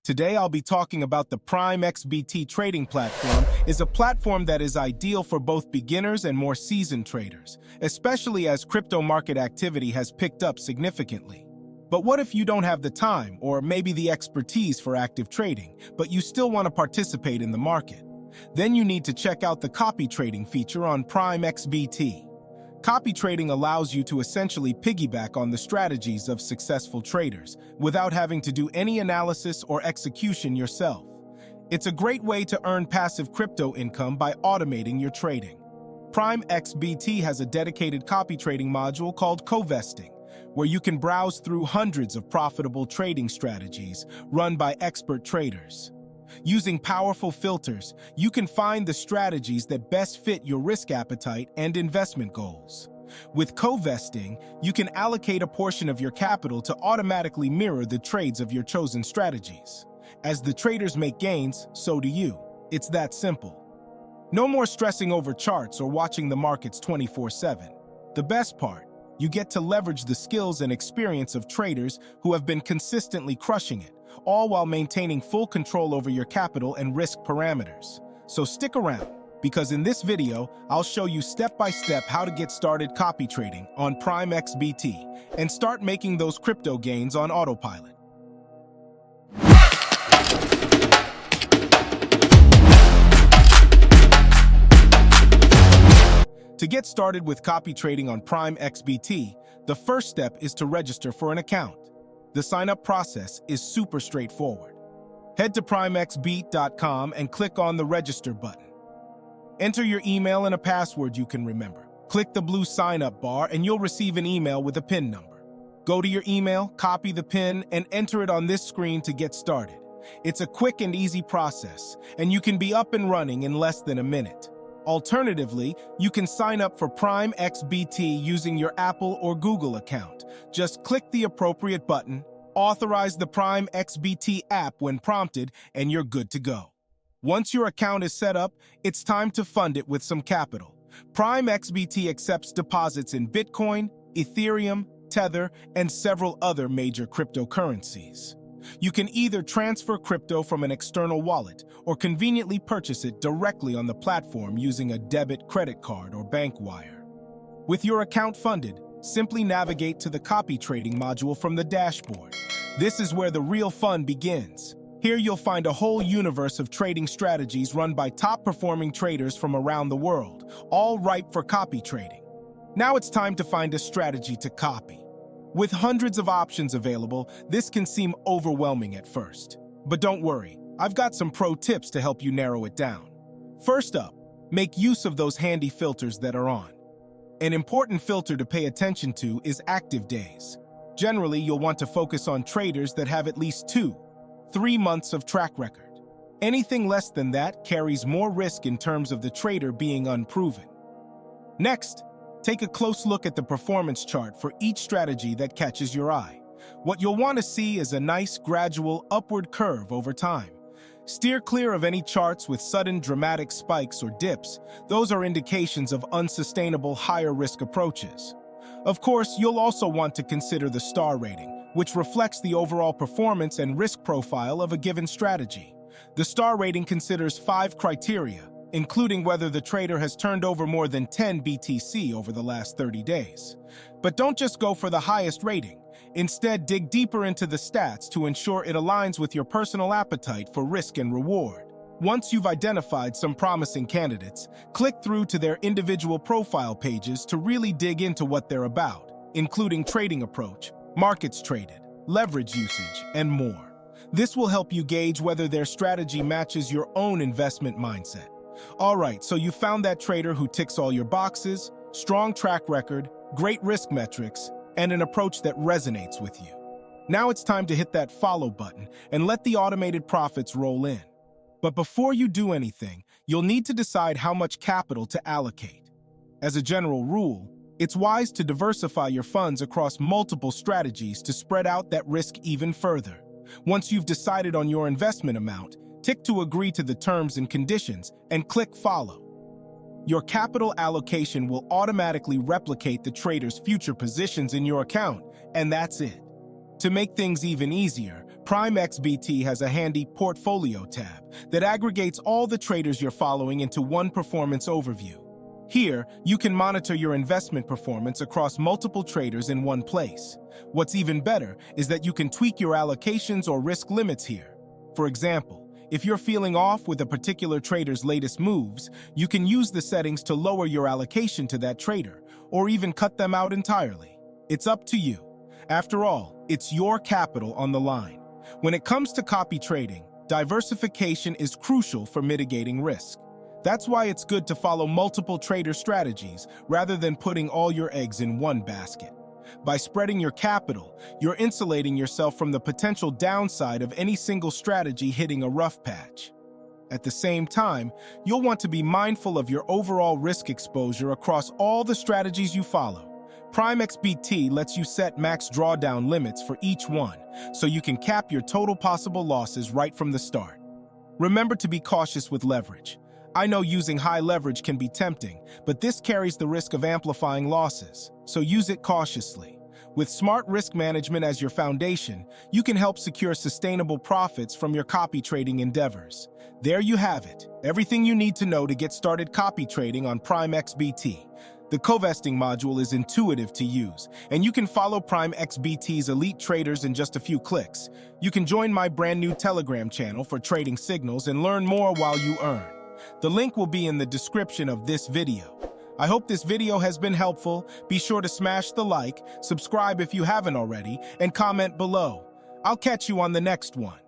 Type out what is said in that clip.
Today I'll be talking about the Primexbt trading platform. Is a platform that is ideal for both beginners and more seasoned traders, especially as crypto market activity has picked up significantly. But what if you don't have the time or maybe the expertise for active trading, but you still want to participate in the market? Then you need to check out the copy trading feature on Primexbt. Copy trading allows you to essentially piggyback on the strategies of successful traders without having to do any analysis or execution yourself. It's a great way to earn passive crypto income by automating your trading. Primexbt has a dedicated copy trading module called co-vesting, where you can browse through hundreds of profitable trading strategies run by expert traders. Using powerful filters, you can find the strategies that best fit your risk appetite and investment goals. With co-vesting, you can allocate a portion of your capital to automatically mirror the trades of your chosen strategies. As the traders make gains, so do you. It's that simple. No more stressing over charts or watching the markets 24/7. The best part, you get to leverage the skills and experience of traders who have been consistently crushing it, all while maintaining full control over your capital and risk parameters. So stick around, because in this video, I'll show you step-by-step how to get started copy trading on Primexbt and start making those crypto gains on autopilot. To get started with copy trading on Primexbt, the first step is to register for an account. The sign-up process is super straightforward. Head to primexbt.com and click on the Register button. Enter your email and a password you can remember. Click the blue sign-up bar and you'll receive an email with a PIN number. Go to your email, copy the PIN, and enter it on this screen to get started. It's a quick and easy process, and you can be up and running in less than a minute. Alternatively, you can sign up for Primexbt using your Apple or Google account. Just click the appropriate button, authorize the Primexbt app when prompted, and you're good to go. Once your account is set up, it's time to fund it with some capital. Primexbt accepts deposits in Bitcoin, Ethereum, Tether, and several other major cryptocurrencies. You can either transfer crypto from an external wallet or conveniently purchase it directly on the platform using a debit, credit card, or bank wire. With your account funded, simply navigate to the copy trading module from the dashboard. This is where the real fun begins. Here you'll find a whole universe of trading strategies run by top-performing traders from around the world, all ripe for copy trading. Now it's time to find a strategy to copy. With hundreds of options available, this can seem overwhelming at first. But don't worry, I've got some pro tips to help you narrow it down. First up, make use of those handy filters that are on. An important filter to pay attention to is active days. Generally, you'll want to focus on traders that have at least 2-3 months of track record. Anything less than that carries more risk in terms of the trader being unproven. Next, take a close look at the performance chart for each strategy that catches your eye. What you'll want to see is a nice, gradual, upward curve over time. Steer clear of any charts with sudden dramatic spikes or dips. Those are indications of unsustainable, higher-risk approaches. Of course, you'll also want to consider the star rating, which reflects the overall performance and risk profile of a given strategy. The star rating considers 5 criteria, including whether the trader has turned over more than 10 BTC over the last 30 days. But don't just go for the highest rating. Instead, dig deeper into the stats to ensure it aligns with your personal appetite for risk and reward. Once you've identified some promising candidates, click through to their individual profile pages to really dig into what they're about, including trading approach, markets traded, leverage usage, and more. This will help you gauge whether their strategy matches your own investment mindset. All right, so you found that trader who ticks all your boxes, strong track record, great risk metrics, and an approach that resonates with you. Now it's time to hit that follow button and let the automated profits roll in. But before you do anything, you'll need to decide how much capital to allocate. As a general rule, it's wise to diversify your funds across multiple strategies to spread out that risk even further. Once you've decided on your investment amount, tick to agree to the terms and conditions and click follow. Your capital allocation will automatically replicate the trader's future positions in your account, and that's it. To make things even easier, Primexbt has a handy portfolio tab that aggregates all the traders you're following into one performance overview. Here, you can monitor your investment performance across multiple traders in one place. What's even better is that you can tweak your allocations or risk limits here. For example, if you're feeling off with a particular trader's latest moves, you can use the settings to lower your allocation to that trader, or even cut them out entirely. It's up to you. After all, it's your capital on the line. When it comes to copy trading, diversification is crucial for mitigating risk. That's why it's good to follow multiple trader strategies rather than putting all your eggs in one basket. By spreading your capital, you're insulating yourself from the potential downside of any single strategy hitting a rough patch. At the same time, you'll want to be mindful of your overall risk exposure across all the strategies you follow. Primexbt lets you set max drawdown limits for each one, so you can cap your total possible losses right from the start. Remember to be cautious with leverage. I know using high leverage can be tempting, but this carries the risk of amplifying losses, so use it cautiously. With smart risk management as your foundation, you can help secure sustainable profits from your copy trading endeavors. There you have it, everything you need to know to get started copy trading on Primexbt. The co-vesting module is intuitive to use, and you can follow Primexbt's elite traders in just a few clicks. You can join my brand new Telegram channel for trading signals and learn more while you earn. The link will be in the description of this video. I hope this video has been helpful. Be sure to smash the like, subscribe if you haven't already, and comment below. I'll catch you on the next one.